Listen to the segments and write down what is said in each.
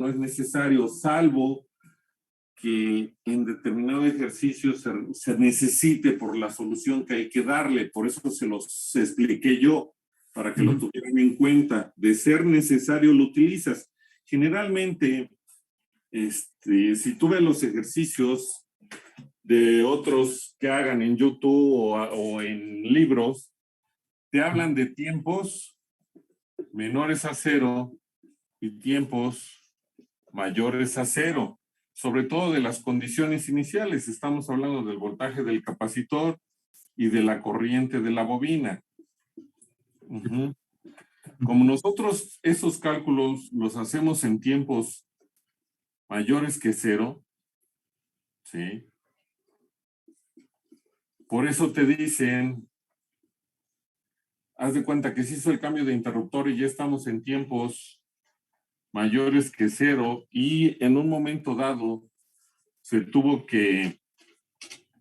no es necesario, salvo que en determinado ejercicio se necesite por la solución que hay que darle. Por eso se los expliqué yo, para que lo tuvieran en cuenta. De ser necesario, lo utilizas. Generalmente, si tú ves los ejercicios de otros que hagan en YouTube o en libros, te hablan de tiempos menores a cero y tiempos mayores a cero, sobre todo de las condiciones iniciales. Estamos hablando del voltaje del capacitor y de la corriente de la bobina. Como nosotros esos cálculos los hacemos en tiempos mayores que cero, ¿sí? Por eso te dicen, haz de cuenta que se hizo el cambio de interruptor y ya estamos en tiempos mayores que cero, y en un momento dado se tuvo que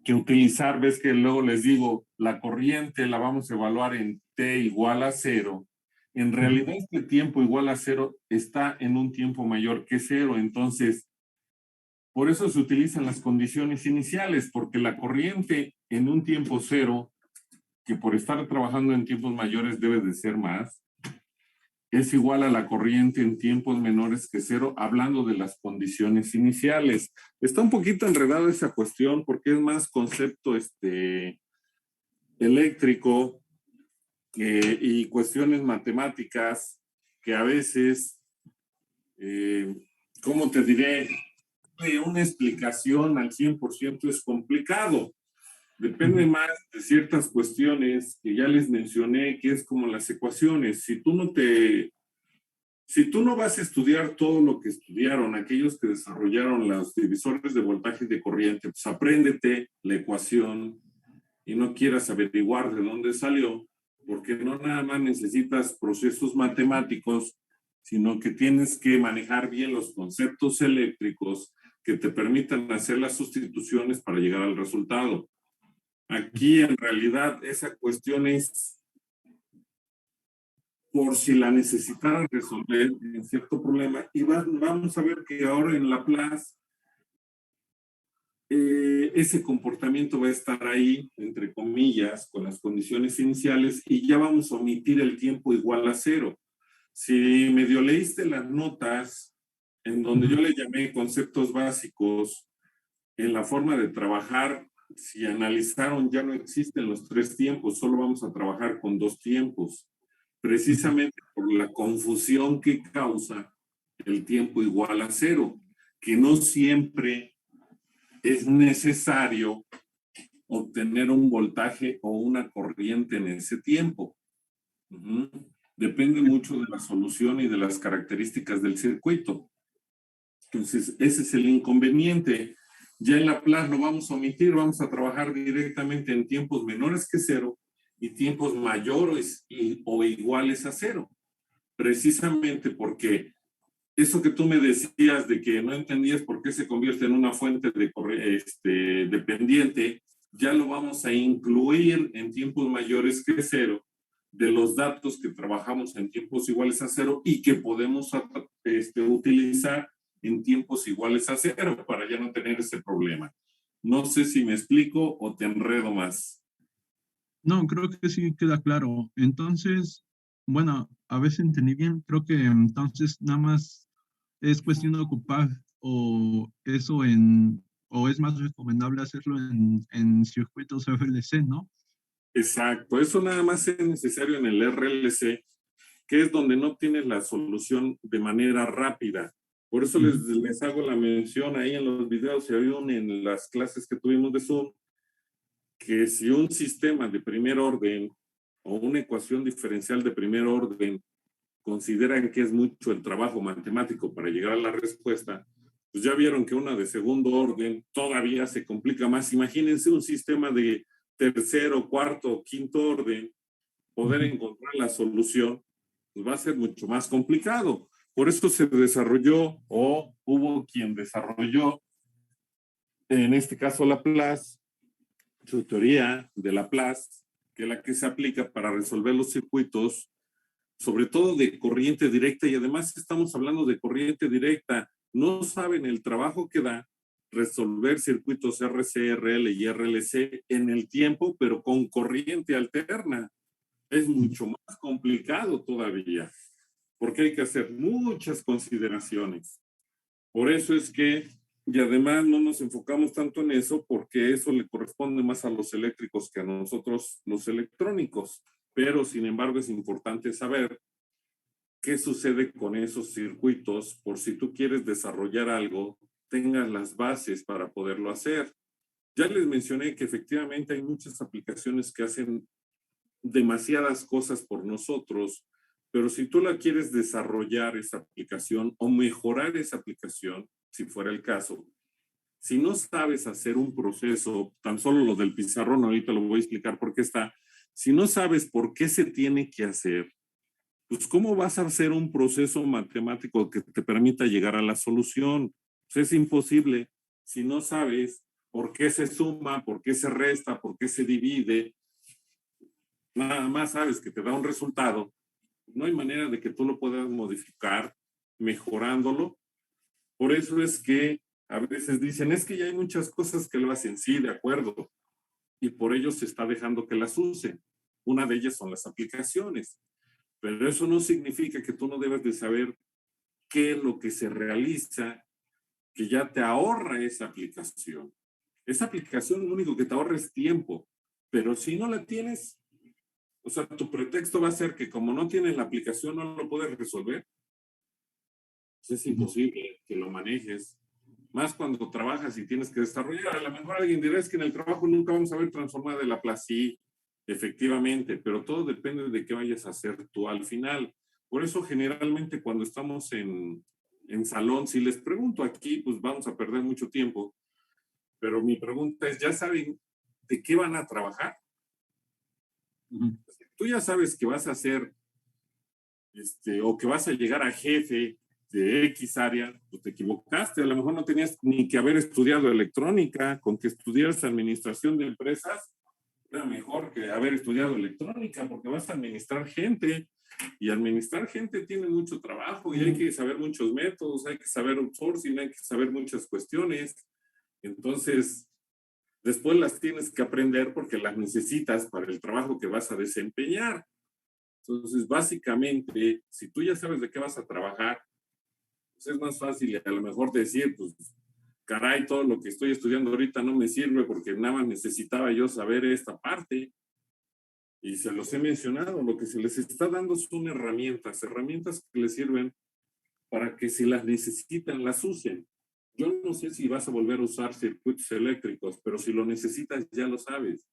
utilizar, ves que luego les digo, la corriente la vamos a evaluar en T igual a cero. En realidad este tiempo igual a cero está en un tiempo mayor que cero, entonces por eso se utilizan las condiciones iniciales, porque la corriente en un tiempo cero, que por estar trabajando en tiempos mayores debe de ser más, es igual a la corriente en tiempos menores que cero, hablando de las condiciones iniciales. Está un poquito enredado esa cuestión porque es más concepto eléctrico y cuestiones matemáticas que a veces, ¿cómo te diré? Una explicación al 100% es complicado. Depende más de ciertas cuestiones que ya les mencioné, que es como las ecuaciones. Si tú no vas a estudiar todo lo que estudiaron aquellos que desarrollaron los divisores de voltaje y de corriente, pues apréndete la ecuación y no quieras averiguar de dónde salió, porque no nada más necesitas procesos matemáticos, sino que tienes que manejar bien los conceptos eléctricos que te permitan hacer las sustituciones para llegar al resultado. Aquí en realidad esa cuestión es por si la necesitaran resolver en cierto problema. Y vamos a ver que ahora en Laplace ese comportamiento va a estar ahí, entre comillas, con las condiciones iniciales, y ya vamos a omitir el tiempo igual a cero. Si medio leíste las notas, en donde yo le llamé conceptos básicos, en la forma de trabajar, si analizaron, ya no existen los tres tiempos, solo vamos a trabajar con dos tiempos, precisamente por la confusión que causa el tiempo igual a cero, que no siempre es necesario obtener un voltaje o una corriente en ese tiempo. Depende mucho de la solución y de las características del circuito. Entonces, ese es el inconveniente. Ya en Laplace lo vamos a omitir, vamos a trabajar directamente en tiempos menores que cero y tiempos mayores o iguales a cero. Precisamente porque eso que tú me decías de que no entendías por qué se convierte en una fuente de dependiente, ya lo vamos a incluir en tiempos mayores que cero de los datos que trabajamos en tiempos iguales a cero y que podemos utilizar en tiempos iguales a cero para ya no tener ese problema. No sé si me explico o te enredo más. No, creo que sí queda claro. Entonces, bueno, a veces entendí bien, creo que entonces nada más es cuestión de ocupar o eso o es más recomendable hacerlo en circuitos RLC, ¿no? Exacto, eso nada más es necesario en el RLC, que es donde no tienes la solución de manera rápida. Por eso les hago la mención ahí en los videos y en las clases que tuvimos de Zoom, que si un sistema de primer orden o una ecuación diferencial de primer orden consideran que es mucho el trabajo matemático para llegar a la respuesta, pues ya vieron que una de segundo orden todavía se complica más. Imagínense un sistema de tercero, cuarto, quinto orden, poder encontrar la solución, pues va a ser mucho más complicado. Por eso se desarrolló, o hubo quien desarrolló, en este caso Laplace, su teoría de Laplace, que es la que se aplica para resolver los circuitos sobre todo de corriente directa, y además estamos hablando de corriente directa, no saben el trabajo que da resolver circuitos RC, RL y RLC en el tiempo, pero con corriente alterna. Es mucho más complicado todavía, porque hay que hacer muchas consideraciones. Por eso es que, y además no nos enfocamos tanto en eso, porque eso le corresponde más a los eléctricos que a nosotros los electrónicos. Pero, sin embargo, es importante saber qué sucede con esos circuitos, por si tú quieres desarrollar algo, tengas las bases para poderlo hacer. Ya les mencioné que efectivamente hay muchas aplicaciones que hacen demasiadas cosas por nosotros, pero si tú la quieres desarrollar esa aplicación o mejorar esa aplicación, si fuera el caso, si no sabes hacer un proceso, tan solo lo del pizarrón, ahorita lo voy a explicar por qué está, si no sabes por qué se tiene que hacer, pues ¿cómo vas a hacer un proceso matemático que te permita llegar a la solución? Pues es imposible si no sabes por qué se suma, por qué se resta, por qué se divide. Nada más sabes que te da un resultado. No hay manera de que tú lo puedas modificar mejorándolo. Por eso es que a veces dicen, es que ya hay muchas cosas que lo hacen, sí, de acuerdo, y por ello se está dejando que las usen. Una de ellas son las aplicaciones, pero eso no significa que tú no debes de saber qué es lo que se realiza, que ya te ahorra esa aplicación. Esa aplicación lo único que te ahorra es tiempo, pero si no la tienes, o sea, tu pretexto va a ser que como no tienes la aplicación no lo puedes resolver. Pues es imposible que lo manejes. Más cuando trabajas y tienes que desarrollar. A lo mejor alguien dirá es que en el trabajo nunca vamos a ver transformada la plaza. Sí, efectivamente, pero todo depende de qué vayas a hacer tú al final. Por eso generalmente cuando estamos en salón, si les pregunto aquí, pues vamos a perder mucho tiempo. Pero mi pregunta es, ¿ya saben de qué van a trabajar? Tú ya sabes que vas a hacer, o que vas a llegar a jefe de X área, pues te equivocaste. A lo mejor no tenías ni que haber estudiado electrónica, con que estudiaras administración de empresas, era mejor que haber estudiado electrónica, porque vas a administrar gente, y administrar gente tiene mucho trabajo, y hay que saber muchos métodos, hay que saber outsourcing, hay que saber muchas cuestiones. Entonces, después las tienes que aprender porque las necesitas para el trabajo que vas a desempeñar. Entonces, básicamente, si tú ya sabes de qué vas a trabajar, pues es más fácil a lo mejor decir, pues, caray, todo lo que estoy estudiando ahorita no me sirve porque nada más necesitaba yo saber esta parte. Y se los he mencionado, lo que se les está dando son herramientas, herramientas que les sirven para que si las necesitan, las usen. Yo no sé si vas a volver a usar circuitos eléctricos, pero si lo necesitas, ya lo sabes.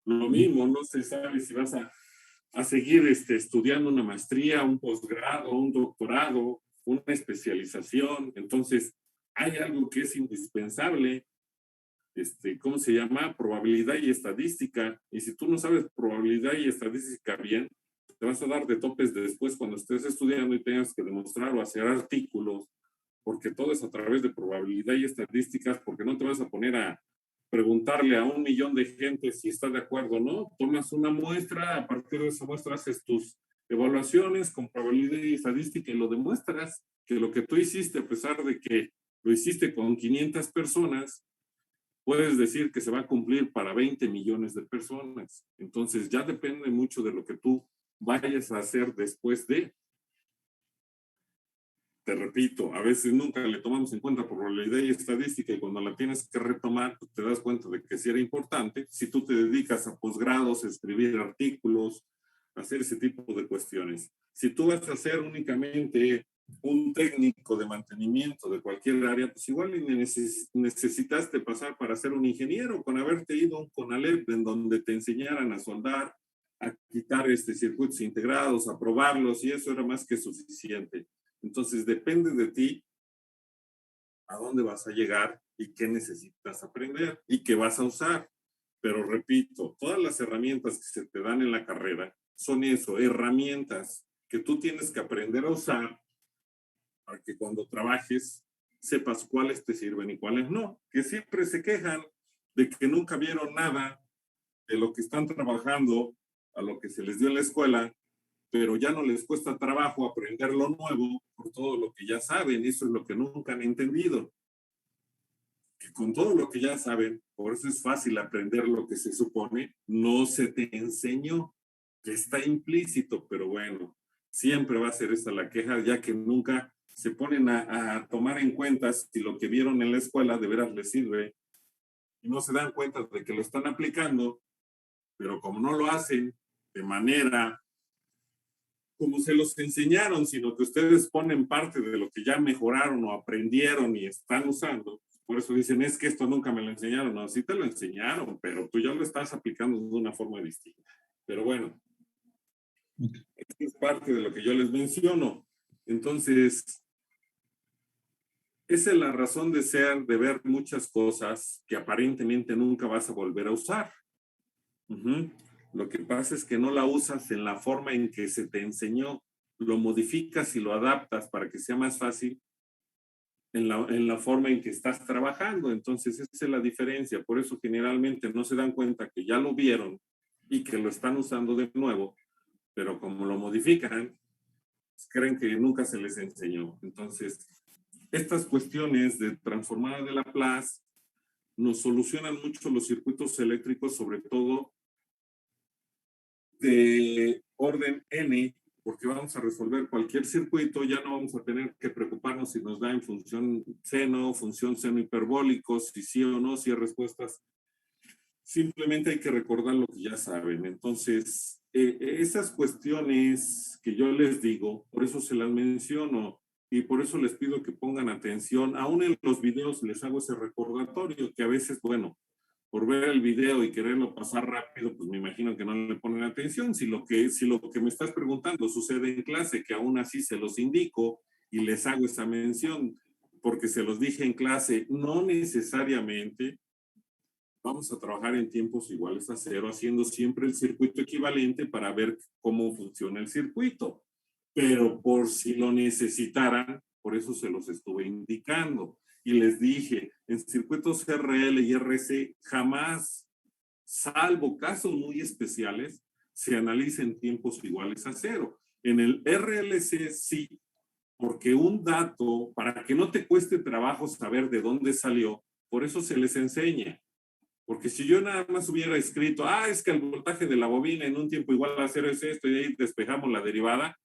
Lo mismo, no se sabe si vas a seguir estudiando una maestría, un posgrado, un doctorado, una especialización. Entonces, hay algo que es indispensable, ¿cómo se llama? Probabilidad y estadística. Y si tú no sabes probabilidad y estadística bien, te vas a dar de topes después cuando estés estudiando y tengas que demostrar o hacer artículos, porque todo es a través de probabilidad y estadísticas, porque no te vas a poner a preguntarle a 1 millón de gente si está de acuerdo o no. Tomas una muestra, a partir de esa muestra haces tus evaluaciones con probabilidad y estadística y lo demuestras que lo que tú hiciste, a pesar de que lo hiciste con 500 personas, puedes decir que se va a cumplir para 20 millones de personas. Entonces ya depende mucho de lo que tú vayas a hacer después de. Te repito, a veces nunca le tomamos en cuenta probabilidad y estadística y cuando la tienes que retomar, pues te das cuenta de que sí era importante. Si tú te dedicas a posgrados, a escribir artículos, a hacer ese tipo de cuestiones. Si tú vas a ser únicamente un técnico de mantenimiento de cualquier área, pues igual necesitaste pasar para ser un ingeniero con haberte ido a un CONALEP en donde te enseñaran a soldar, a quitar circuitos integrados, a probarlos y eso era más que suficiente. Entonces depende de ti a dónde vas a llegar y qué necesitas aprender y qué vas a usar. Pero repito, todas las herramientas que se te dan en la carrera son eso, herramientas que tú tienes que aprender a usar para que cuando trabajes sepas cuáles te sirven y cuáles no. Que siempre se quejan de que nunca vieron nada de lo que están trabajando, a lo que se les dio en la escuela, pero ya no les cuesta trabajo aprender lo nuevo por todo lo que ya saben. Eso es lo que nunca han entendido. Que con todo lo que ya saben, por eso es fácil aprender lo que se supone, no se te enseñó, que está implícito, pero bueno, siempre va a ser esa la queja, ya que nunca se ponen a tomar en cuenta si lo que vieron en la escuela de veras les sirve y no se dan cuenta de que lo están aplicando, pero como no lo hacen de manera como se los enseñaron, sino que ustedes ponen parte de lo que ya mejoraron o aprendieron y están usando. Por eso dicen, es que esto nunca me lo enseñaron. No, sí te lo enseñaron, pero tú ya lo estás aplicando de una forma distinta. Pero bueno, esto es parte de lo que yo les menciono. Entonces, esa es la razón de ser, de ver muchas cosas que aparentemente nunca vas a volver a usar. Lo que pasa es que no la usas en la forma en que se te enseñó, lo modificas y lo adaptas para que sea más fácil en la forma en que estás trabajando. Entonces, esa es la diferencia. Por eso generalmente no se dan cuenta que ya lo vieron y que lo están usando de nuevo, pero como lo modifican, pues creen que nunca se les enseñó. Entonces, estas cuestiones de transformada de Laplace nos solucionan mucho los circuitos eléctricos, sobre todo de orden n, porque vamos a resolver cualquier circuito, ya no vamos a tener que preocuparnos si nos da en función seno hiperbólico, si sí o no, si hay respuestas. Simplemente hay que recordar lo que ya saben. Entonces, esas cuestiones que yo les digo, por eso se las menciono y por eso les pido que pongan atención. Aún en los videos les hago ese recordatorio que a veces, bueno, por ver el video y quererlo pasar rápido, pues me imagino que no le ponen atención. Si lo que me estás preguntando sucede en clase, que aún así se los indico y les hago esa mención, porque se los dije en clase, no necesariamente vamos a trabajar en tiempos iguales a cero, haciendo siempre el circuito equivalente para ver cómo funciona el circuito. Pero por si lo necesitaran, por eso se los estuve indicando. Y les dije, en circuitos RL y RC jamás, salvo casos muy especiales, se analicen tiempos iguales a cero. En el RLC sí, porque un dato, para que no te cueste trabajo saber de dónde salió, por eso se les enseña. Porque si yo nada más hubiera escrito, es que el voltaje de la bobina en un tiempo igual a cero es esto, y ahí despejamos la derivada,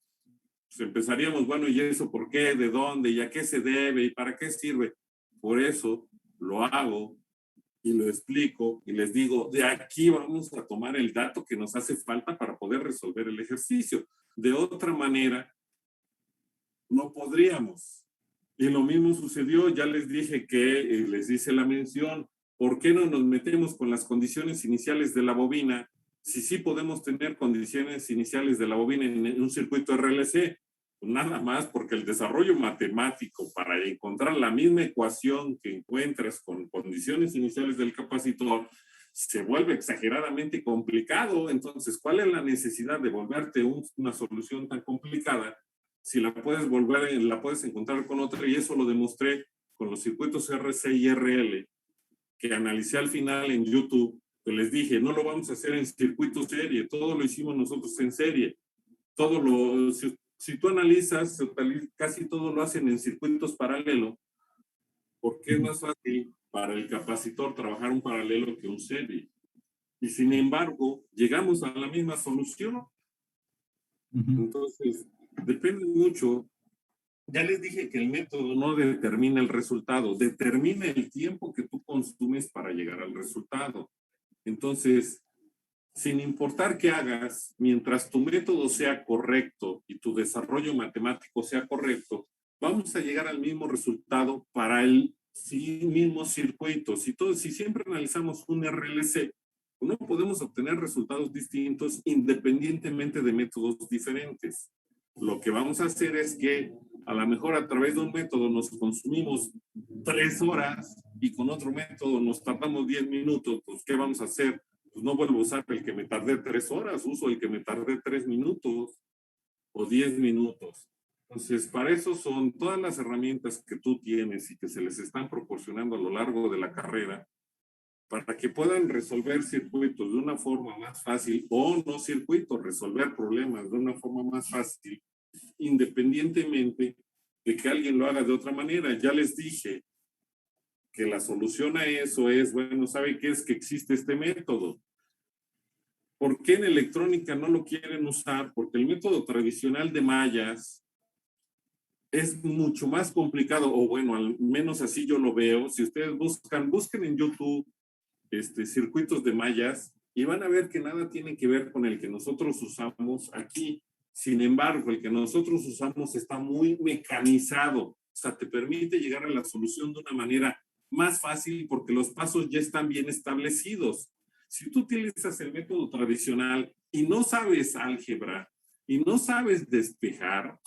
pues empezaríamos, bueno, ¿y eso por qué? ¿De dónde? ¿Y a qué se debe? ¿Y para qué sirve? Por eso lo hago y lo explico y les digo, de aquí vamos a tomar el dato que nos hace falta para poder resolver el ejercicio. De otra manera, no podríamos. Y lo mismo sucedió, ya les dije que, les hice la mención, ¿por qué no nos metemos con las condiciones iniciales de la bobina? Si sí podemos tener condiciones iniciales de la bobina en un circuito RLC, pues nada más porque el desarrollo matemático para encontrar la misma ecuación que encuentras con condiciones iniciales del capacitor se vuelve exageradamente complicado. Entonces, ¿cuál es la necesidad de volverte una solución tan complicada si la puedes la puedes encontrar con otra? Y eso lo demostré con los circuitos RC y RL que analicé al final en YouTube, que les dije, no lo vamos a hacer en circuito serie, todo lo hicimos nosotros en serie. Si tú analizas, casi todo lo hacen en circuitos paralelos, porque es más fácil para el capacitor trabajar un paralelo que un serie. Y sin embargo, llegamos a la misma solución. Entonces, depende mucho. Ya les dije que el método no determina el resultado, determina el tiempo que tú consumes para llegar al resultado. Entonces, sin importar qué hagas, mientras tu método sea correcto y tu desarrollo matemático sea correcto, vamos a llegar al mismo resultado para el mismo circuito. Si siempre analizamos un RLC, no podemos obtener resultados distintos independientemente de métodos diferentes. Lo que vamos a hacer es que a lo mejor a través de un método nos consumimos 3 horas y con otro método nos tardamos 10 minutos. Pues, ¿qué vamos a hacer? Pues no vuelvo a usar el que me tardé 3 horas, uso el que me tardé 3 minutos o 10 minutos. Entonces, para eso son todas las herramientas que tú tienes y que se les están proporcionando a lo largo de la carrera, para que puedan resolver circuitos de una forma más fácil o no circuitos, resolver problemas de una forma más fácil, independientemente de que alguien lo haga de otra manera. Ya les dije que la solución a eso es, bueno, ¿sabe qué es? Que existe este método. ¿Por qué en electrónica no lo quieren usar? Porque el método tradicional de mallas es mucho más complicado, o bueno, al menos así yo lo veo. Si ustedes busquen en YouTube circuitos de mallas y van a ver que nada tiene que ver con el que nosotros usamos aquí. Sin embargo, el que nosotros usamos está muy mecanizado. O sea, te permite llegar a la solución de una manera más fácil porque los pasos ya están bien establecidos. Si tú utilizas el método tradicional y no sabes álgebra y no sabes despejar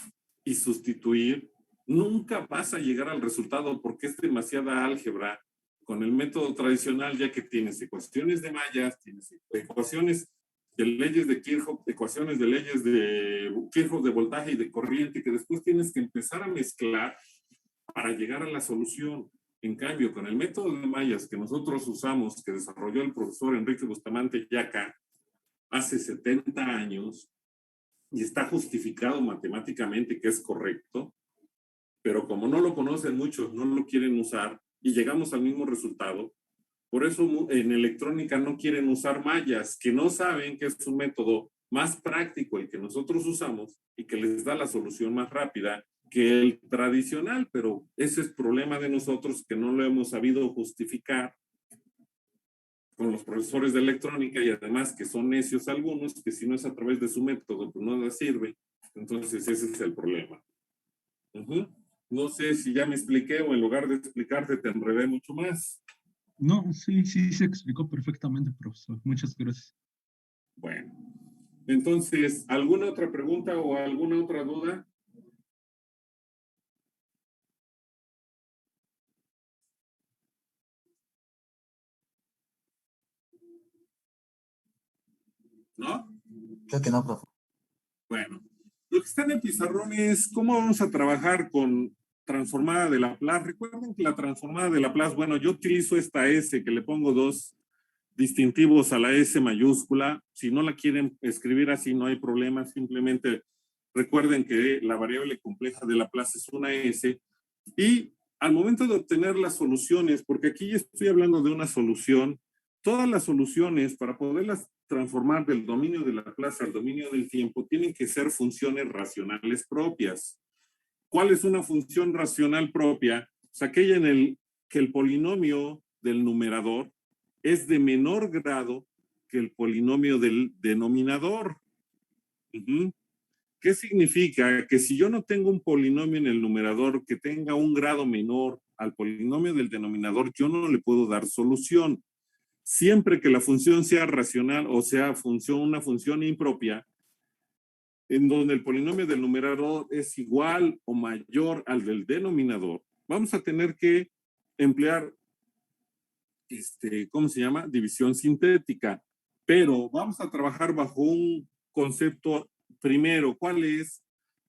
y sustituir, nunca vas a llegar al resultado porque es demasiada álgebra. Con el método tradicional, ya que tienes ecuaciones de mallas, tienes ecuaciones de leyes de Kirchhoff, ecuaciones de leyes de Kirchhoff de voltaje y de corriente, que después tienes que empezar a mezclar para llegar a la solución. En cambio, con el método de mallas que nosotros usamos, que desarrolló el profesor Enrique Bustamante Yaca hace 70 años, y está justificado matemáticamente que es correcto, pero como no lo conocen muchos, no lo quieren usar, y llegamos al mismo resultado. Por eso en electrónica no quieren usar mallas, que no saben que es un método más práctico el que nosotros usamos y que les da la solución más rápida que el tradicional, pero ese es problema de nosotros que no lo hemos sabido justificar con los profesores de electrónica y además que son necios algunos, que si no es a través de su método, pues no les sirve. Entonces ese es el problema. No sé si ya me expliqué o en lugar de explicarte te enredé mucho más. No, sí, sí se explicó perfectamente, profesor. Muchas gracias. Bueno, entonces, ¿alguna otra pregunta o alguna otra duda? ¿No? Creo que no, profe. Bueno, lo que está en el pizarrón es cómo vamos a trabajar con transformada de Laplace. Recuerden que la transformada de Laplace, bueno, yo utilizo esta S que le pongo dos distintivos a la S mayúscula. Si no la quieren escribir así, no hay problema. Simplemente recuerden que la variable compleja de Laplace es una S. Y al momento de obtener las soluciones, porque aquí estoy hablando de una solución, todas las soluciones para poderlas transformar del dominio de Laplace al dominio del tiempo tienen que ser funciones racionales propias. ¿Cuál es una función racional propia? Es aquella en el que el polinomio del numerador es de menor grado que el polinomio del denominador. ¿Qué significa? Que si yo no tengo un polinomio en el numerador que tenga un grado menor al polinomio del denominador, yo no le puedo dar solución. Siempre que la función sea racional o sea una función impropia, en donde el polinomio del numerador es igual o mayor al del denominador, vamos a tener que emplear, ¿cómo se llama? División sintética. Pero vamos a trabajar bajo un concepto primero. ¿Cuál es?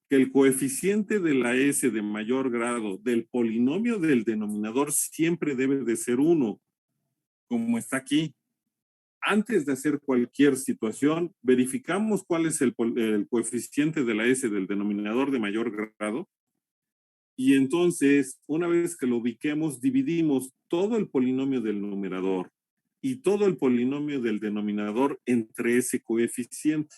Que el coeficiente de la S de mayor grado del polinomio del denominador siempre debe de ser 1, como está aquí. Antes de hacer cualquier situación, verificamos cuál es el coeficiente de la S del denominador de mayor grado. Y entonces, una vez que lo ubiquemos, dividimos todo el polinomio del numerador y todo el polinomio del denominador entre ese coeficiente.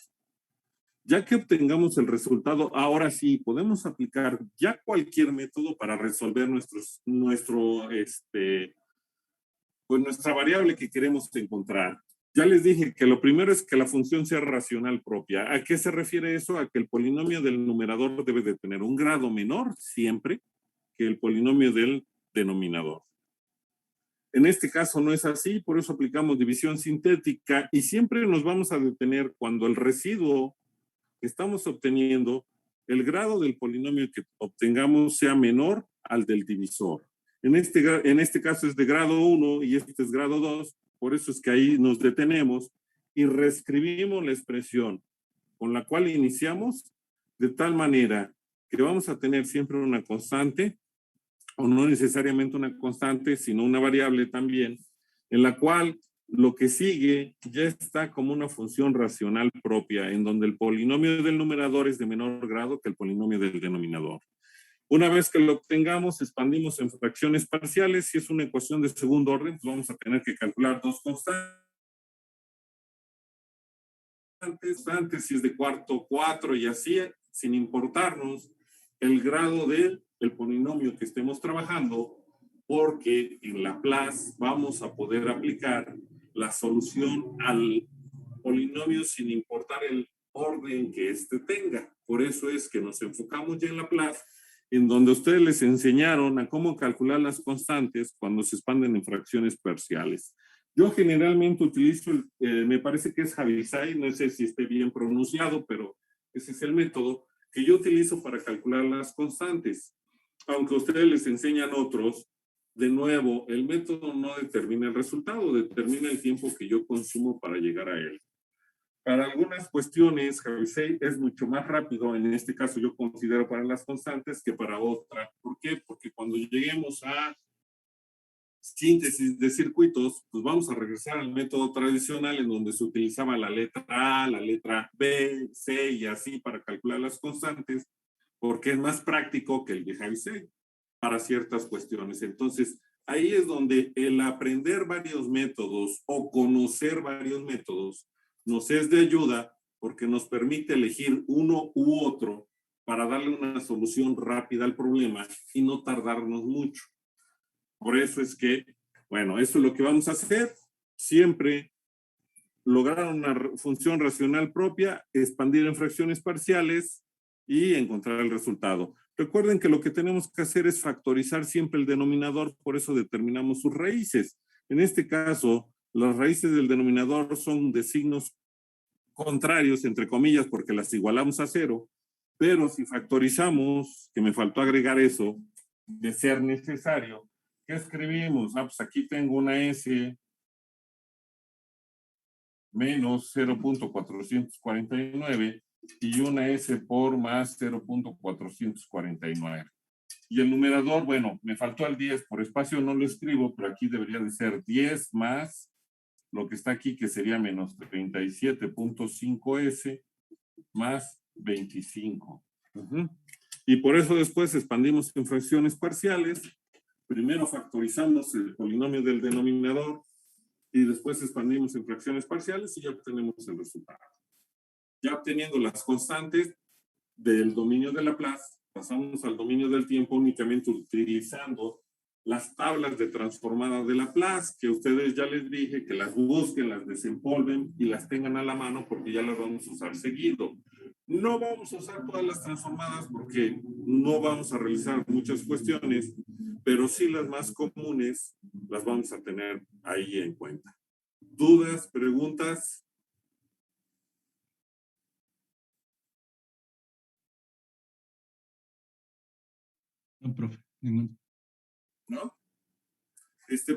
Ya que obtengamos el resultado, ahora sí podemos aplicar ya cualquier método para resolver nuestra variable que queremos encontrar. Ya les dije que lo primero es que la función sea racional propia. ¿A qué se refiere eso? A que el polinomio del numerador debe de tener un grado menor siempre que el polinomio del denominador. En este caso no es así, por eso aplicamos división sintética y siempre nos vamos a detener cuando el residuo que estamos obteniendo, el grado del polinomio que obtengamos sea menor al del divisor. En este caso es de grado 1 y este es grado 2, por eso es que ahí nos detenemos y reescribimos la expresión con la cual iniciamos de tal manera que vamos a tener siempre una constante, o no necesariamente una constante, sino una variable también, en la cual lo que sigue ya está como una función racional propia, en donde el polinomio del numerador es de menor grado que el polinomio del denominador. Una vez que lo obtengamos, expandimos en fracciones parciales. Si es una ecuación de segundo orden, pues vamos a tener que calcular dos constantes. Si es de cuarto, 4 y así, sin importarnos el grado del polinomio que estemos trabajando, porque en Laplace vamos a poder aplicar la solución al polinomio sin importar el orden que éste tenga. Por eso es que nos enfocamos ya en Laplace, en donde ustedes les enseñaron a cómo calcular las constantes cuando se expanden en fracciones parciales. Yo generalmente utilizo, me parece que es Javisay, no sé si esté bien pronunciado, pero ese es el método que yo utilizo para calcular las constantes. Aunque ustedes les enseñan otros, de nuevo, el método no determina el resultado, determina el tiempo que yo consumo para llegar a él. Para algunas cuestiones, Javisay es mucho más rápido, en este caso yo considero para las constantes que para otra. ¿Por qué? Porque cuando lleguemos a síntesis de circuitos, pues vamos a regresar al método tradicional en donde se utilizaba la letra A, la letra B, C y así para calcular las constantes, porque es más práctico que el de Javisay para ciertas cuestiones. Entonces, ahí es donde el aprender varios métodos o conocer varios métodos nos es de ayuda porque nos permite elegir uno u otro para darle una solución rápida al problema y no tardarnos mucho. Por eso es que, bueno, eso es lo que vamos a hacer. Siempre lograr una función racional propia, expandir en fracciones parciales y encontrar el resultado. Recuerden que lo que tenemos que hacer es factorizar siempre el denominador, por eso determinamos sus raíces. En este caso, las raíces del denominador son de signos contrarios, entre comillas, porque las igualamos a 0, pero si factorizamos, que me faltó agregar eso, de ser necesario, ¿qué escribimos? Ah, pues aquí tengo una S menos 0.449 y una S por más 0.449. Y el numerador, bueno, me faltó el 10, por espacio no lo escribo, pero aquí debería de ser 10 más lo que está aquí, que sería menos 37.5S más 25. Y por eso después expandimos en fracciones parciales. Primero factorizamos el polinomio del denominador y después expandimos en fracciones parciales y ya obtenemos el resultado. Ya obteniendo las constantes del dominio de Laplace, pasamos al dominio del tiempo únicamente utilizando las tablas de transformada de Laplace, que ustedes ya les dije que las busquen, las desempolven y las tengan a la mano porque ya las vamos a usar seguido. No vamos a usar todas las transformadas porque no vamos a realizar muchas cuestiones, pero sí las más comunes las vamos a tener ahí en cuenta. ¿Dudas, preguntas? No, profe, ninguno. ¿No?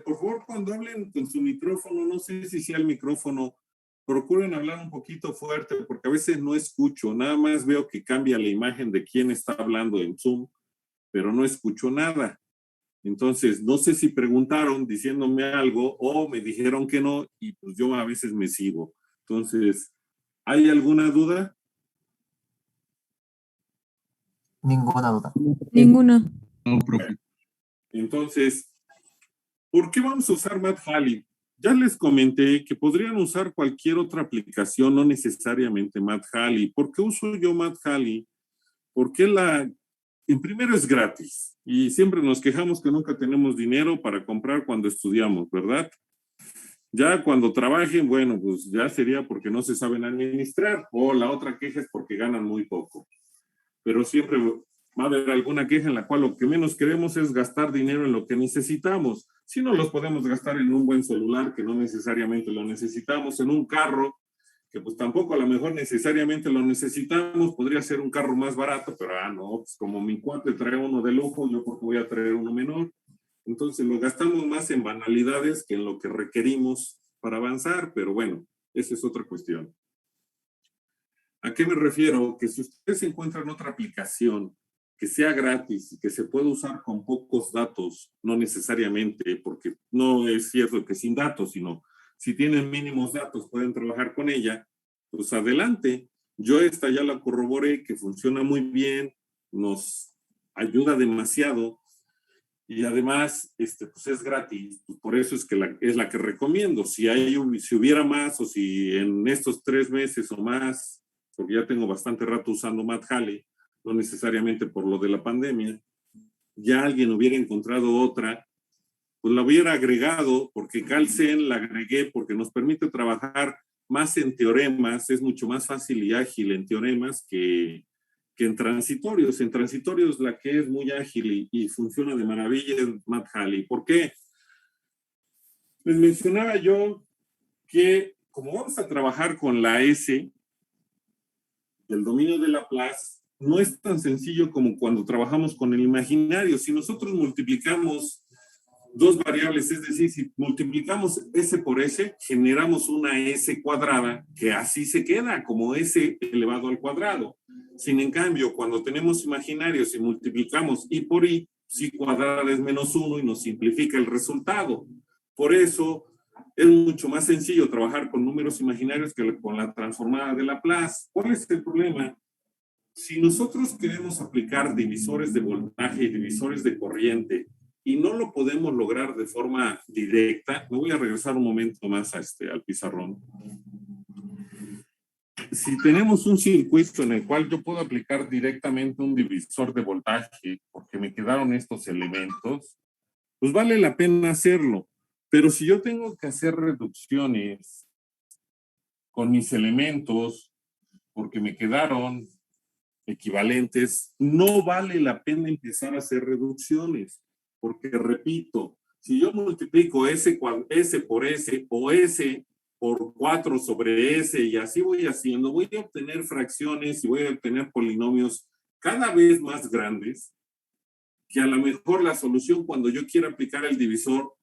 Por favor, cuando hablen con su micrófono, no sé si sea el micrófono, procuren hablar un poquito fuerte porque a veces no escucho, nada más veo que cambia la imagen de quién está hablando en Zoom, pero no escucho nada. Entonces, no sé si preguntaron diciéndome algo o me dijeron que no y pues yo a veces me sigo. Entonces, ¿hay alguna duda? Ninguna duda. Ninguna. No, profe. Entonces, ¿por qué vamos a usar Math.Halley? Ya les comenté que podrían usar cualquier otra aplicación, no necesariamente Math.Halley. ¿Por qué uso yo Math.Halley? Porque en primero es gratis y siempre nos quejamos que nunca tenemos dinero para comprar cuando estudiamos, ¿verdad? Ya cuando trabajen, bueno, pues ya sería porque no se saben administrar o la otra queja es porque ganan muy poco. Pero siempre va a haber alguna queja en la cual lo que menos queremos es gastar dinero en lo que necesitamos. Si no los podemos gastar en un buen celular, que no necesariamente lo necesitamos, en un carro, que pues tampoco a lo mejor necesariamente lo necesitamos, podría ser un carro más barato, pero no, pues como mi cuate trae uno de lujo, yo porque voy a traer uno menor. Entonces lo gastamos más en banalidades que en lo que requerimos para avanzar, pero bueno, esa es otra cuestión. ¿A qué me refiero? Que si ustedes encuentran otra aplicación que sea gratis y que se pueda usar con pocos datos, no necesariamente, porque no es cierto que sin datos, sino si tienen mínimos datos pueden trabajar con ella, pues adelante. Yo esta ya la corroboré, que funciona muy bien, nos ayuda demasiado y además pues es gratis. Pues por eso es que es la que recomiendo. Si hubiera más o si en estos 3 meses o más, porque ya tengo bastante rato usando Mathali, no necesariamente por lo de la pandemia, ya alguien hubiera encontrado otra, pues la hubiera agregado, porque Calcen la agregué porque nos permite trabajar más en teoremas, es mucho más fácil y ágil en teoremas que en transitorios. En transitorios la que es muy ágil y funciona de maravilla es Mathali. ¿Por qué? Les mencionaba yo que como vamos a trabajar con la S, el dominio de Laplace, no es tan sencillo como cuando trabajamos con el imaginario. Si nosotros multiplicamos dos variables, es decir, si multiplicamos S por S, generamos una S cuadrada que así se queda, como S elevado al cuadrado. Sin en cambio, cuando tenemos imaginarios y multiplicamos I por I, I cuadrada es -1 y nos simplifica el resultado. Por eso es mucho más sencillo trabajar con números imaginarios que con la transformada de Laplace. ¿Cuál es el problema? Si nosotros queremos aplicar divisores de voltaje y divisores de corriente y no lo podemos lograr de forma directa, me voy a regresar un momento más al pizarrón. Si tenemos un circuito en el cual yo puedo aplicar directamente un divisor de voltaje porque me quedaron estos elementos, pues vale la pena hacerlo. Pero si yo tengo que hacer reducciones con mis elementos porque me quedaron equivalentes, no vale la pena empezar a hacer reducciones, porque repito, si yo multiplico S por S o S por 4 sobre S y así voy haciendo, voy a obtener fracciones y voy a obtener polinomios cada vez más grandes, que a lo mejor la solución cuando yo quiero aplicar el divisor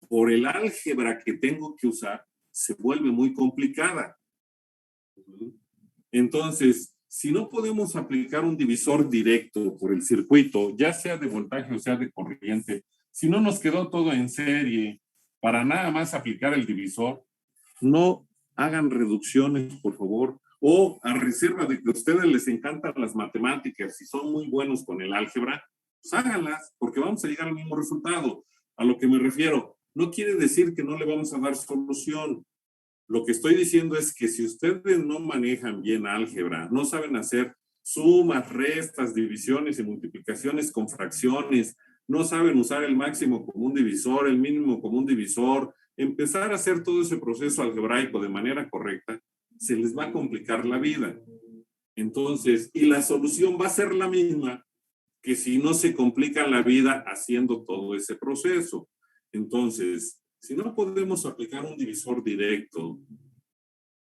por el álgebra que tengo que usar se vuelve muy complicada. Entonces, si no podemos aplicar un divisor directo por el circuito, ya sea de voltaje o sea de corriente, si no nos quedó todo en serie para nada más aplicar el divisor, no hagan reducciones, por favor, o a reserva de que a ustedes les encantan las matemáticas y son muy buenos con el álgebra, pues háganlas, porque vamos a llegar al mismo resultado. A lo que me refiero, no quiere decir que no le vamos a dar solución. Lo que estoy diciendo es que si ustedes no manejan bien álgebra, no saben hacer sumas, restas, divisiones y multiplicaciones con fracciones, no saben usar el máximo común divisor, el mínimo común divisor, empezar a hacer todo ese proceso algebraico de manera correcta, se les va a complicar la vida. Entonces, y la solución va a ser la misma que si no se complican la vida haciendo todo ese proceso. Entonces, si no podemos aplicar un divisor directo,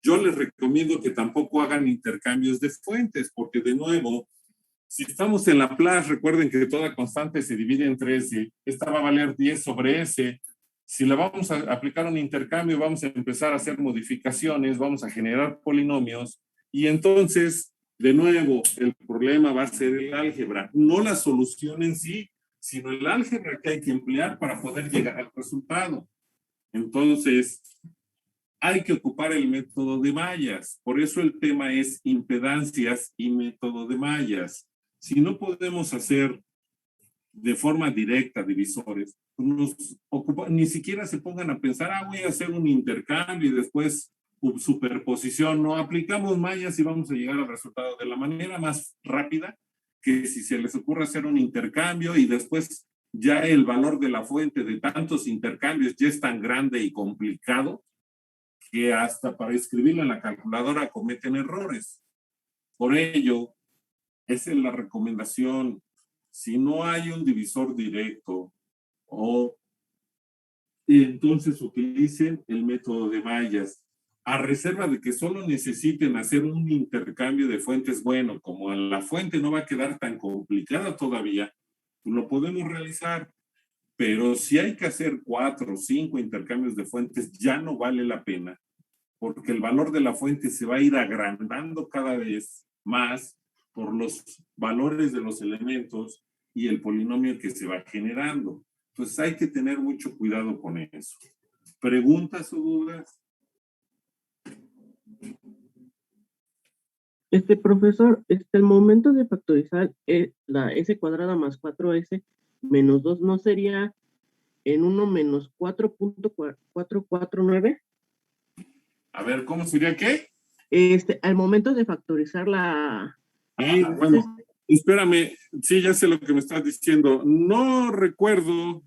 yo les recomiendo que tampoco hagan intercambios de fuentes, porque de nuevo, si estamos en Laplace, recuerden que toda constante se divide entre S, esta va a valer 10 sobre S. Si le vamos a aplicar un intercambio, vamos a empezar a hacer modificaciones, vamos a generar polinomios, y entonces, de nuevo, el problema va a ser el álgebra, no la solución en sí, sino el álgebra que hay que emplear para poder llegar al resultado. Entonces, hay que ocupar el método de mallas. Por eso el tema es impedancias y método de mallas. Si no podemos hacer de forma directa divisores, ni siquiera se pongan a pensar, voy a hacer un intercambio y después superposición. No, aplicamos mallas y vamos a llegar al resultado de la manera más rápida que si se les ocurre hacer un intercambio y después ya el valor de la fuente de tantos intercambios ya es tan grande y complicado que hasta para escribirlo en la calculadora cometen errores. Por ello, esa es la recomendación. Si no hay un divisor directo, entonces utilicen el método de mallas, a reserva de que solo necesiten hacer un intercambio de fuentes. Bueno, como la fuente no va a quedar tan complicada todavía, lo podemos realizar. Pero si hay que hacer 4 o 5 intercambios de fuentes, ya no vale la pena, porque el valor de la fuente se va a ir agrandando cada vez más por los valores de los elementos y el polinomio que se va generando. Entonces hay que tener mucho cuidado con eso. ¿Preguntas o dudas? Profesor, el momento de factorizar la s cuadrada más 4s menos 2, ¿no sería en 1 menos 4.449? A ver, ¿cómo sería qué? Al momento de factorizar la... Bueno, espérame, sí, ya sé lo que me estás diciendo. No recuerdo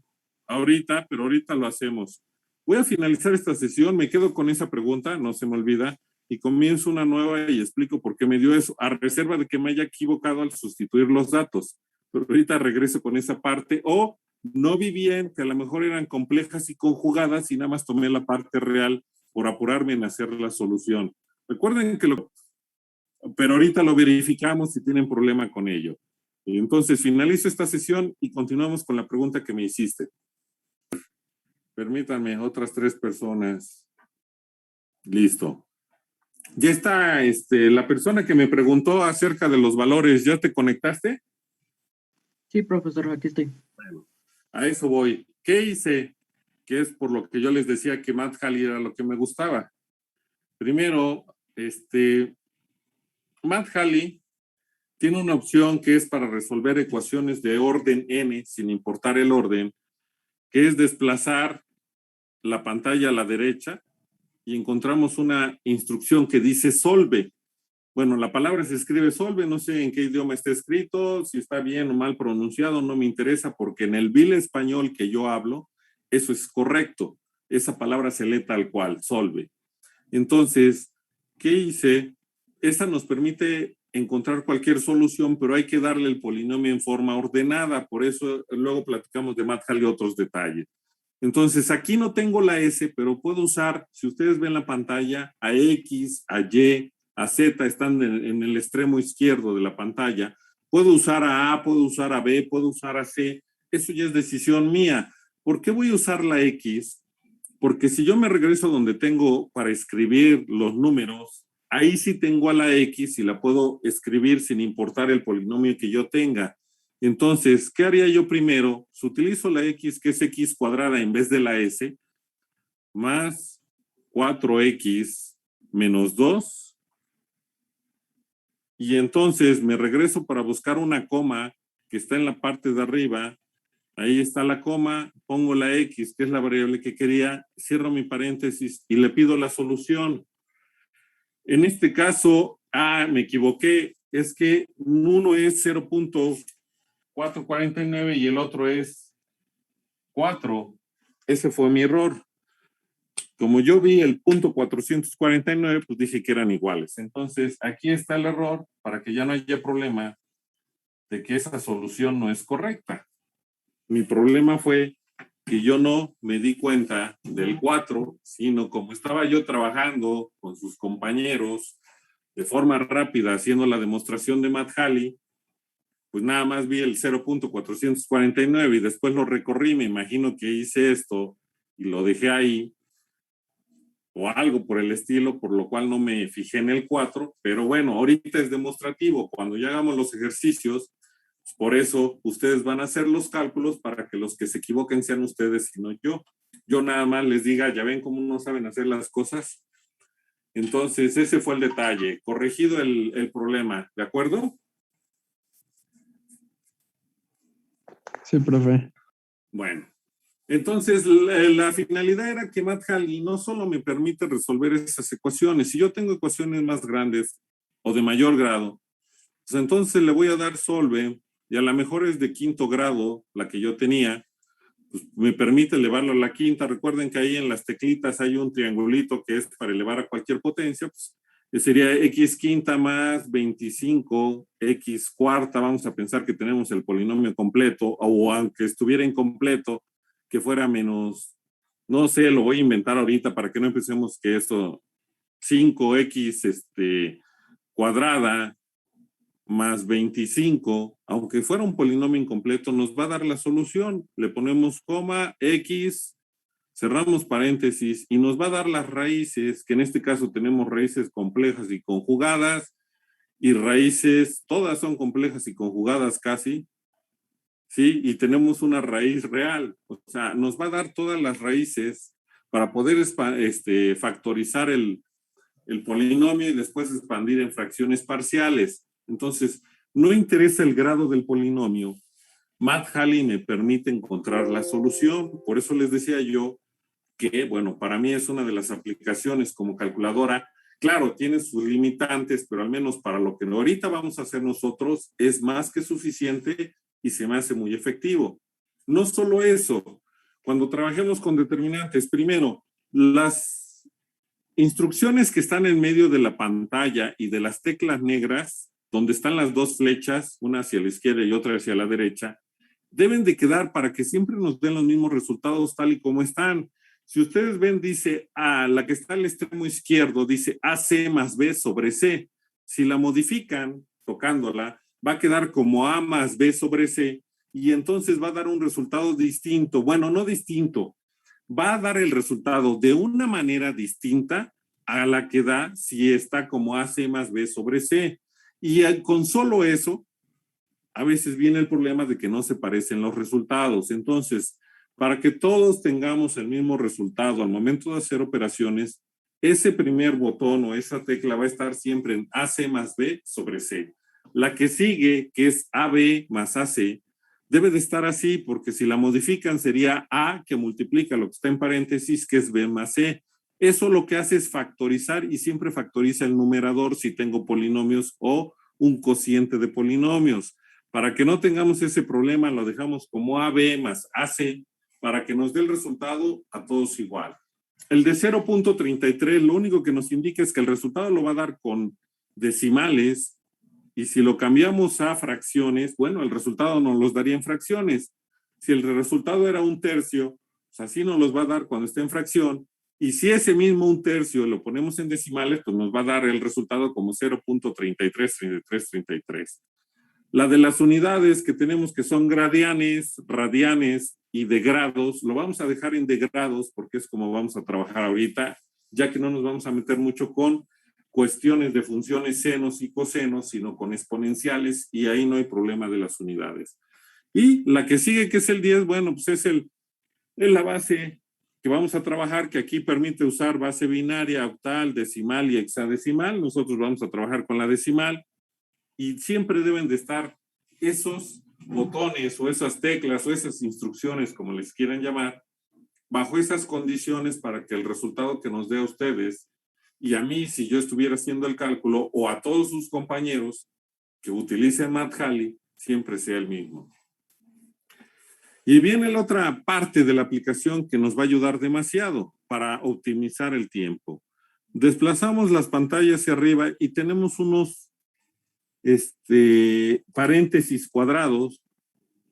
ahorita, pero ahorita lo hacemos. Voy a finalizar esta sesión, me quedo con esa pregunta, no se me olvida, y comienzo una nueva y explico por qué me dio eso, a reserva de que me haya equivocado al sustituir los datos. Pero ahorita regreso con esa parte, o no vi bien, que a lo mejor eran complejas y conjugadas y nada más tomé la parte real por apurarme en hacer la solución. Recuerden que pero ahorita lo verificamos si tienen problema con ello. Y entonces finalizo esta sesión y continuamos con la pregunta que me hiciste. Permítanme, otras 3 personas. Listo. Ya está, la persona que me preguntó acerca de los valores, ¿ya te conectaste? Sí, profesor, aquí estoy. Bueno, a eso voy. ¿Qué hice? Que es por lo que yo les decía que Math-Halley era lo que me gustaba. Primero, Math-Halley tiene una opción que es para resolver ecuaciones de orden n, sin importar el orden, que es desplazar la pantalla a la derecha y encontramos una instrucción que dice solve. Bueno, la palabra se escribe solve, no sé en qué idioma está escrito, si está bien o mal pronunciado, no me interesa, porque en el vil español que yo hablo, eso es correcto. Esa palabra se lee tal cual, solve. Entonces, ¿qué hice? Esa nos permite encontrar cualquier solución, pero hay que darle el polinomio en forma ordenada, por eso luego platicamos de Math-Halley otros detalles. Entonces, aquí no tengo la S, pero puedo usar, si ustedes ven la pantalla, a X, a Y, a Z, están en el extremo izquierdo de la pantalla. Puedo usar a A, puedo usar a B, puedo usar a C. Eso ya es decisión mía. ¿Por qué voy a usar la X? Porque si yo me regreso donde tengo para escribir los números, ahí sí tengo a la X y la puedo escribir sin importar el polinomio que yo tenga. Entonces, ¿qué haría yo primero? Si utilizo la X, que es X cuadrada en vez de la S, más 4X menos 2. Y entonces me regreso para buscar una coma que está en la parte de arriba. Ahí está la coma, pongo la X, que es la variable que quería, cierro mi paréntesis y le pido la solución. En este caso, me equivoqué, es que uno es 0.449 y el otro es 4. Ese fue mi error. Como yo vi el punto 449, pues dije que eran iguales. Entonces, aquí está el error para que ya no haya problema de que esa solución no es correcta. Mi problema fue que yo no me di cuenta del 4, sino como estaba yo trabajando con sus compañeros de forma rápida haciendo la demostración de Math-Halley, pues nada más vi el 0.449 y después lo recorrí, me imagino que hice esto y lo dejé ahí o algo por el estilo, por lo cual no me fijé en el 4, pero bueno, ahorita es demostrativo, cuando ya hagamos los ejercicios, por eso ustedes van a hacer los cálculos para que los que se equivoquen sean ustedes y no yo. Yo nada más les diga, ya ven cómo no saben hacer las cosas. Entonces, ese fue el detalle. Corregido el problema, ¿de acuerdo? Sí, profe. Bueno, entonces la finalidad era que Math-Halley no solo me permite resolver esas ecuaciones. Si yo tengo ecuaciones más grandes o de mayor grado, pues entonces le voy a dar solve y a lo mejor es de quinto grado la que yo tenía, pues me permite elevarlo a la quinta. Recuerden que ahí en las teclitas hay un triangulito que es para elevar a cualquier potencia, pues sería x quinta más 25, x cuarta, vamos a pensar que tenemos el polinomio completo, o aunque estuviera incompleto, que fuera menos, no sé, lo voy a inventar ahorita para que no empecemos que esto, 5x cuadrada más 25, aunque fuera un polinomio incompleto, nos va a dar la solución. Le ponemos coma, x, cerramos paréntesis y nos va a dar las raíces, que en este caso tenemos raíces complejas y conjugadas, y raíces, todas son complejas y conjugadas casi, ¿sí? Y tenemos una raíz real, o sea, nos va a dar todas las raíces para poder factorizar el polinomio y después expandir en fracciones parciales. Entonces, no interesa el grado del polinomio. Math-Halley me permite encontrar la solución. Por eso les decía yo que, bueno, para mí es una de las aplicaciones como calculadora. Claro, tiene sus limitantes, pero al menos para lo que ahorita vamos a hacer nosotros es más que suficiente y se me hace muy efectivo. No solo eso, cuando trabajemos con determinantes, primero, las instrucciones que están en medio de la pantalla y de las teclas negras, donde están las dos flechas, una hacia la izquierda y otra hacia la derecha, deben de quedar para que siempre nos den los mismos resultados tal y como están. Si ustedes ven, dice, la que está al extremo izquierdo, dice AC más B sobre C. Si la modifican, tocándola, va a quedar como A más B sobre C y entonces va a dar un resultado distinto. Bueno, no distinto, va a dar el resultado de una manera distinta a la que da si está como AC más B sobre C. Y con solo eso, a veces viene el problema de que no se parecen los resultados. Entonces, para que todos tengamos el mismo resultado al momento de hacer operaciones, ese primer botón o esa tecla va a estar siempre en AC más B sobre C. La que sigue, que es AB más AC, debe de estar así porque si la modifican sería A que multiplica lo que está en paréntesis, que es B más C. Eso lo que hace es factorizar y siempre factoriza el numerador si tengo polinomios o un cociente de polinomios. Para que no tengamos ese problema, lo dejamos como AB más AC para que nos dé el resultado a todos igual. El de 0.33 lo único que nos indica es que el resultado lo va a dar con decimales y si lo cambiamos a fracciones, bueno, el resultado nos los daría en fracciones. Si el resultado era 1/3, pues así nos los va a dar cuando esté en fracción. Y si ese mismo 1/3 lo ponemos en decimales, pues nos va a dar el resultado como 0.333333. La de las unidades que tenemos que son gradianes, radianes y de grados, lo vamos a dejar en de grados porque es como vamos a trabajar ahorita, ya que no nos vamos a meter mucho con cuestiones de funciones senos y cosenos, sino con exponenciales y ahí no hay problema de las unidades. Y la que sigue, que es el 10, bueno, pues es la base que vamos a trabajar, que aquí permite usar base binaria, octal, decimal y hexadecimal. Nosotros vamos a trabajar con la decimal. Y siempre deben de estar esos botones o esas teclas o esas instrucciones, como les quieran llamar, bajo esas condiciones para que el resultado que nos dé a ustedes y a mí, si yo estuviera haciendo el cálculo, o a todos sus compañeros que utilicen Math-Halley, siempre sea el mismo. Y viene la otra parte de la aplicación que nos va a ayudar demasiado para optimizar el tiempo. Desplazamos las pantallas hacia arriba y tenemos unos paréntesis cuadrados,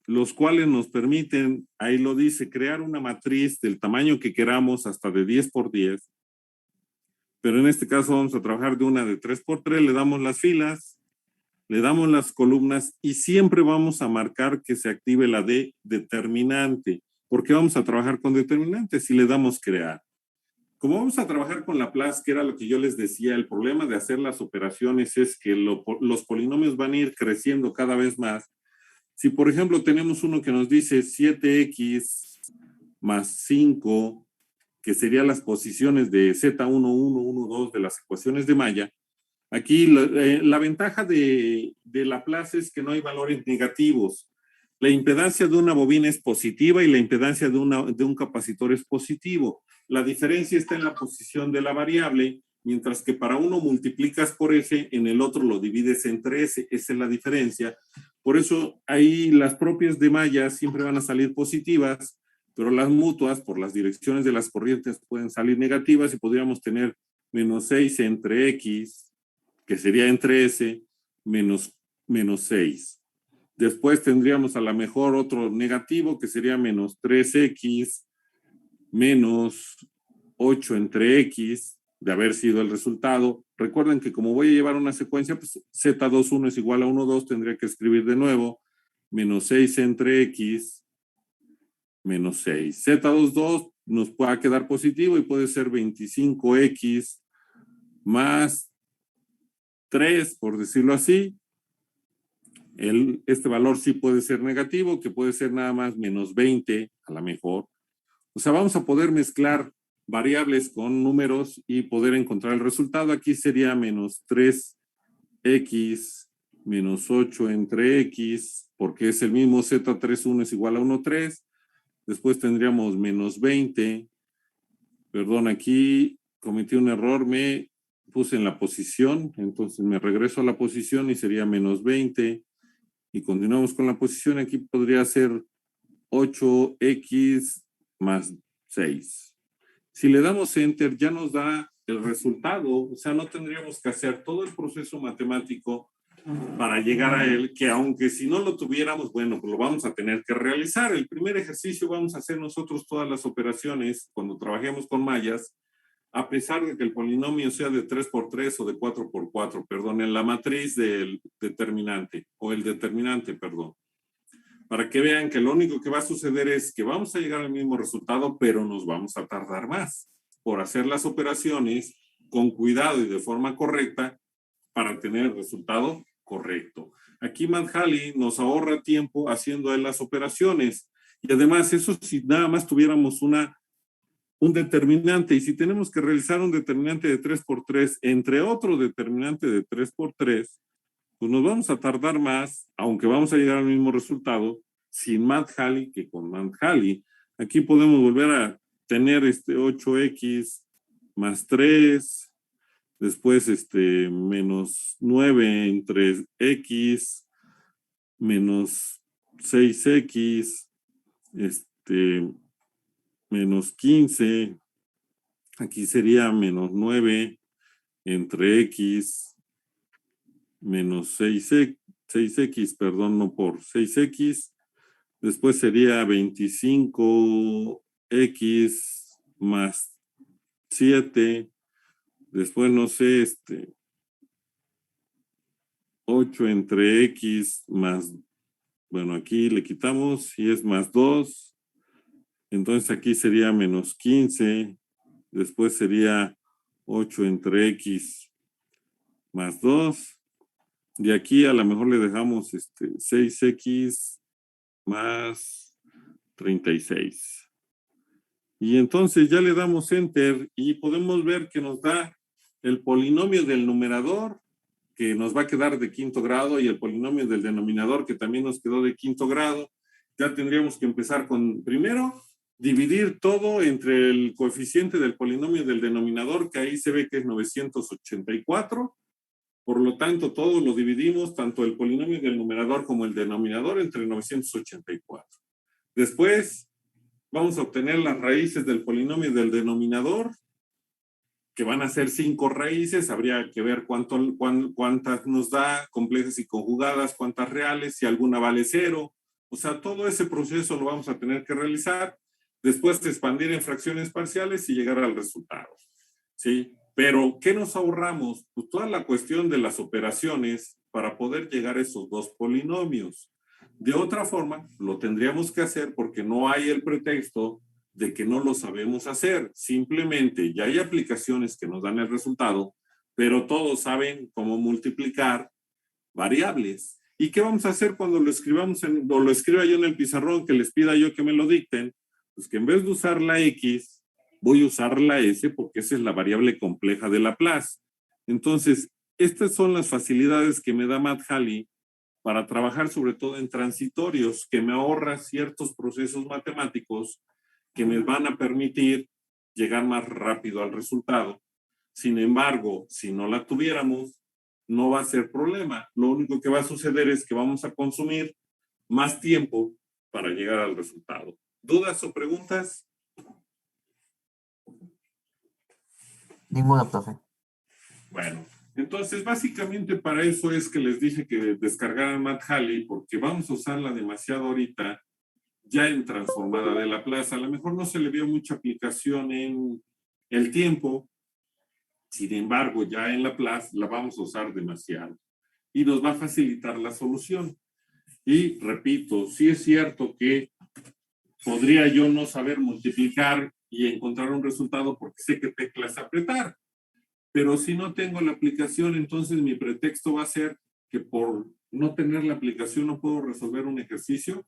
los cuales nos permiten, ahí lo dice, crear una matriz del tamaño que queramos hasta de 10 por 10. Pero en este caso vamos a trabajar de una de 3 por 3, le damos las filas, le damos las columnas y siempre vamos a marcar que se active la de determinante. ¿Por qué vamos a trabajar con determinantes si le damos crear? Como vamos a trabajar con Laplace, que era lo que yo les decía, el problema de hacer las operaciones es que los polinomios van a ir creciendo cada vez más. Si, por ejemplo, tenemos uno que nos dice 7x más 5, que serían las posiciones de Z11, 12 de las ecuaciones de Maya, aquí la ventaja de Laplace es que no hay valores negativos. La impedancia de una bobina es positiva y la impedancia de un capacitor es positivo. La diferencia está en la posición de la variable, mientras que para uno multiplicas por S, en el otro lo divides entre S. Esa es la diferencia. Por eso ahí las propias de Maya siempre van a salir positivas, pero las mutuas, por las direcciones de las corrientes, pueden salir negativas y podríamos tener menos 6 entre X, que sería entre S, menos 6. Después tendríamos a lo mejor otro negativo que sería menos 3x menos 8 entre x de haber sido el resultado. Recuerden que como voy a llevar una secuencia, pues Z21 es igual a 1,2, tendría que escribir de nuevo menos 6 entre x menos 6. Z22 nos puede quedar positivo y puede ser 25x más 3, por decirlo así. Este valor sí puede ser negativo, que puede ser nada más menos 20 a lo mejor. O sea, vamos a poder mezclar variables con números y poder encontrar el resultado. Aquí sería menos 3x menos 8 entre x, porque es el mismo z31 es igual a 1,3. Después tendríamos menos 20. Perdón, aquí cometí un error, me puse en la posición, entonces me regreso a la posición y sería menos 20. Y continuamos con la posición, aquí podría ser 8x más 6. Si le damos Enter, ya nos da el resultado, o sea, no tendríamos que hacer todo el proceso matemático para llegar a él, que aunque si no lo tuviéramos, bueno, pues lo vamos a tener que realizar. El primer ejercicio vamos a hacer nosotros todas las operaciones cuando trabajemos con mallas, a pesar de que el polinomio sea de 3×3 o de 4×4, perdón, en la matriz del determinante, o el determinante, perdón. Para que vean que lo único que va a suceder es que vamos a llegar al mismo resultado, pero nos vamos a tardar más por hacer las operaciones con cuidado y de forma correcta para tener el resultado correcto. Aquí Mathali nos ahorra tiempo haciendo las operaciones. Y además, eso si nada más tuviéramos un determinante, y si tenemos que realizar un determinante de 3×3 entre otro determinante de 3×3, pues nos vamos a tardar más, aunque vamos a llegar al mismo resultado, sin Mathali que con Mathali. Aquí podemos volver a tener 8x más 3, después menos 9 entre x, menos 6x, menos 15, aquí sería menos 9 entre x, menos 6x, perdón, no por 6x, después sería 25x más 7, después no sé, 8 entre x más, bueno, aquí le quitamos y es más 2, entonces aquí sería menos 15, después sería 8 entre x más 2, y aquí a lo mejor le dejamos 6x más 36. Y entonces ya le damos Enter y podemos ver que nos da el polinomio del numerador, que nos va a quedar de quinto grado, y el polinomio del denominador, que también nos quedó de quinto grado. Ya tendríamos que empezar con, primero, dividir todo entre el coeficiente del polinomio del denominador, que ahí se ve que es 984. Por lo tanto, todo lo dividimos, tanto el polinomio del numerador como el denominador, entre 984. Después, vamos a obtener las raíces del polinomio del denominador, que van a ser 5 raíces. Habría que ver cuántas nos da, complejas y conjugadas, cuántas reales, si alguna vale 0. O sea, todo ese proceso lo vamos a tener que realizar. Después de expandir en fracciones parciales y llegar al resultado. ¿Sí? Pero, ¿qué nos ahorramos? Pues toda la cuestión de las operaciones para poder llegar a esos dos polinomios. De otra forma, lo tendríamos que hacer porque no hay el pretexto de que no lo sabemos hacer. Simplemente ya hay aplicaciones que nos dan el resultado, pero todos saben cómo multiplicar variables. ¿Y qué vamos a hacer cuando lo escribamos o lo escriba yo en el pizarrón, que les pida yo que me lo dicten? Pues que en vez de usar la X, voy a usar la S, porque esa es la variable compleja de Laplace. Entonces, estas son las facilidades que me da Mathali para trabajar sobre todo en transitorios, que me ahorra ciertos procesos matemáticos que me van a permitir llegar más rápido al resultado. Sin embargo, si no la tuviéramos, no va a ser problema. Lo único que va a suceder es que vamos a consumir más tiempo para llegar al resultado. ¿Dudas o preguntas? Ninguna, profe. Bueno, entonces básicamente para eso es que les dije que descargaran Mathali, porque vamos a usarla demasiado ahorita ya en transformada de Laplace. A lo mejor no se le vio mucha aplicación en el tiempo, sin embargo ya en Laplace la vamos a usar demasiado y nos va a facilitar la solución. Y repito, sí es cierto que podría yo no saber multiplicar y encontrar un resultado porque sé qué teclas apretar. Pero si no tengo la aplicación, entonces mi pretexto va a ser que por no tener la aplicación no puedo resolver un ejercicio.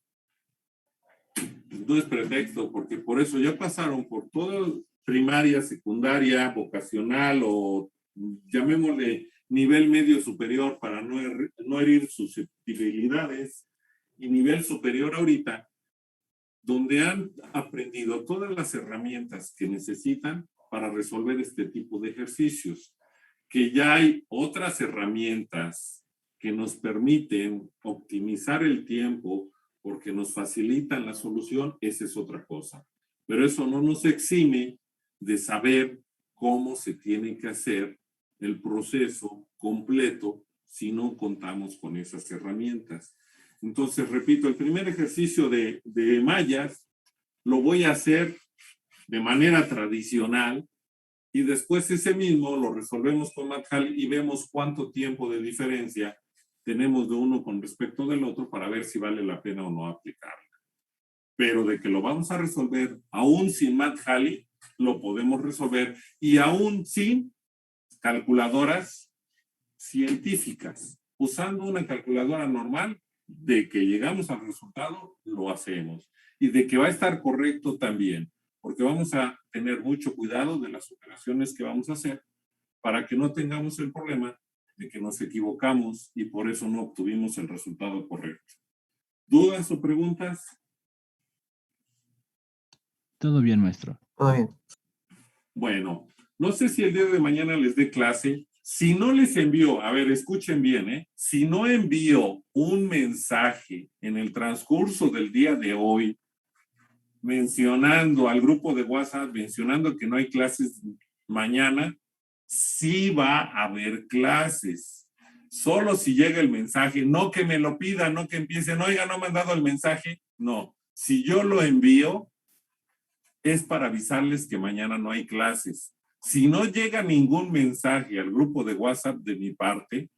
No es pretexto, porque por eso ya pasaron por toda primaria, secundaria, vocacional o llamémosle nivel medio superior para no herir susceptibilidades, y nivel superior ahorita, donde han aprendido todas las herramientas que necesitan para resolver este tipo de ejercicios, que ya hay otras herramientas que nos permiten optimizar el tiempo porque nos facilitan la solución, esa es otra cosa. Pero eso no nos exime de saber cómo se tiene que hacer el proceso completo si no contamos con esas herramientas. Entonces, repito, el primer ejercicio de mallas lo voy a hacer de manera tradicional y después ese mismo lo resolvemos con MathHali y vemos cuánto tiempo de diferencia tenemos de uno con respecto del otro para ver si vale la pena o no aplicarla. Pero de que lo vamos a resolver aún sin MathHali, lo podemos resolver y aún sin calculadoras científicas. Usando una calculadora normal, de que llegamos al resultado, lo hacemos. Y de que va a estar correcto también, porque vamos a tener mucho cuidado de las operaciones que vamos a hacer para que no tengamos el problema de que nos equivocamos y por eso no obtuvimos el resultado correcto. ¿Dudas o preguntas? Todo bien, maestro. Todo bien. Bueno, no sé si el día de mañana les dé clase. Si no les envío, a ver, escuchen bien, ¿eh? Si no envío un mensaje en el transcurso del día de hoy, mencionando al grupo de WhatsApp, mencionando que no hay clases mañana, sí va a haber clases. Solo si llega el mensaje, no que me lo pidan, no que empiecen, oiga, no me han dado el mensaje. No, si yo lo envío, es para avisarles que mañana no hay clases. Si no llega ningún mensaje al grupo de WhatsApp de mi parte,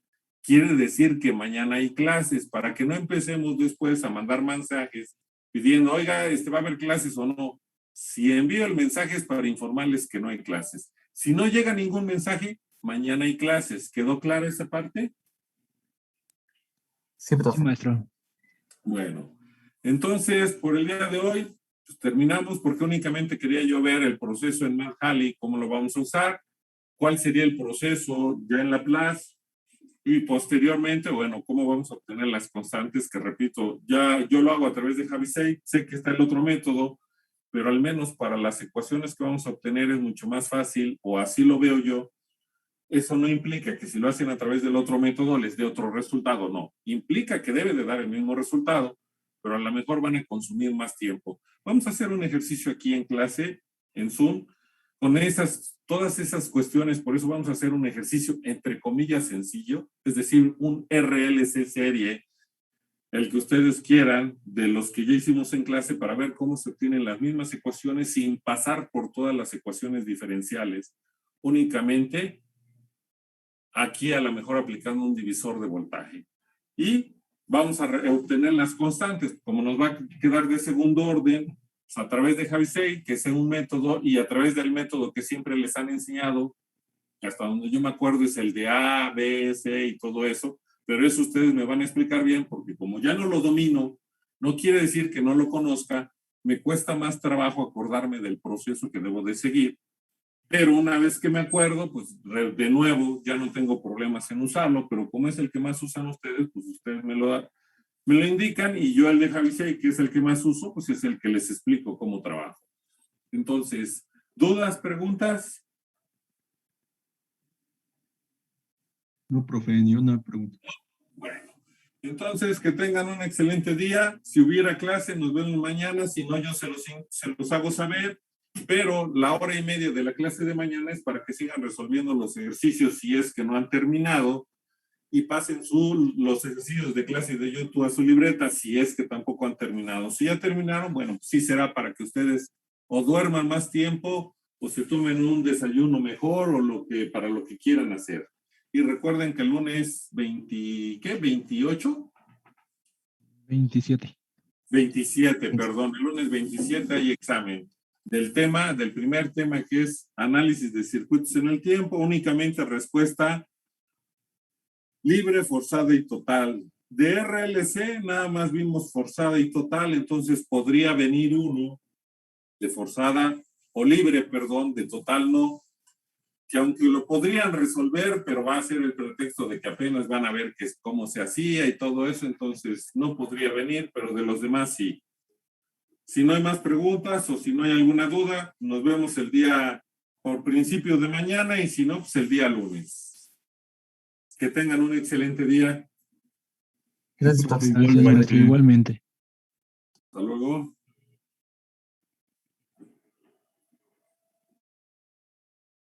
quiere decir que mañana hay clases, para que no empecemos después a mandar mensajes pidiendo, oiga, ¿va a haber clases o no? Si envío el mensaje es para informarles que no hay clases. Si no llega ningún mensaje, mañana hay clases. ¿Quedó clara esa parte? Sí, profe. Sí, maestro. Bueno, entonces, por el día de hoy, pues terminamos porque únicamente quería yo ver el proceso en MathHali, cómo lo vamos a usar, cuál sería el proceso ya en Laplace y posteriormente, bueno, cómo vamos a obtener las constantes que, repito, ya yo lo hago a través de Javisei, sé que está el otro método, pero al menos para las ecuaciones que vamos a obtener es mucho más fácil, o así lo veo yo. Eso no implica que si lo hacen a través del otro método les dé otro resultado, no. Implica que debe de dar el mismo resultado, pero a lo mejor van a consumir más tiempo. Vamos a hacer un ejercicio aquí en clase, en Zoom, con todas esas cuestiones. Por eso vamos a hacer un ejercicio entre comillas sencillo, es decir, un RLC serie, el que ustedes quieran, de los que ya hicimos en clase, para ver cómo se obtienen las mismas ecuaciones sin pasar por todas las ecuaciones diferenciales, únicamente aquí a lo mejor aplicando un divisor de voltaje. Y vamos a obtener las constantes, como nos va a quedar de segundo orden, pues a través de Javisei, que es un método, y a través del método que siempre les han enseñado, hasta donde yo me acuerdo es el de A, B, C y todo eso, pero eso ustedes me van a explicar bien, porque como ya no lo domino, no quiere decir que no lo conozca, me cuesta más trabajo acordarme del proceso que debo de seguir. Pero una vez que me acuerdo, pues de nuevo ya no tengo problemas en usarlo, pero como es el que más usan ustedes, pues ustedes me lo indican y yo el de Javisei, que es el que más uso, pues es el que les explico cómo trabajo. Entonces, ¿dudas, preguntas? No, profe, ni una pregunta. Bueno, entonces que tengan un excelente día. Si hubiera clase, nos vemos mañana. Si no, yo se los hago saber. Pero la hora y media de la clase de mañana es para que sigan resolviendo los ejercicios si es que no han terminado y pasen los ejercicios de clase de YouTube a su libreta si es que tampoco han terminado. Si ya terminaron, bueno, sí será para que ustedes o duerman más tiempo o se tomen un desayuno mejor o para lo que quieran hacer. Y recuerden que el lunes 28? 27. 27, perdón, el lunes 27 hay examen. del primer tema, que es análisis de circuitos en el tiempo, únicamente respuesta libre, forzada y total. De RLC nada más vimos forzada y total, entonces podría venir uno de forzada o libre, perdón, de total no, que aunque lo podrían resolver, pero va a ser el pretexto de que apenas van a ver que es cómo se hacía y todo eso, entonces no podría venir, pero de los demás sí. Si no hay más preguntas o si no hay alguna duda, nos vemos el día por principios de mañana y si no, pues el día lunes. Que tengan un excelente día. Gracias, profe. Igualmente, igualmente. Hasta luego.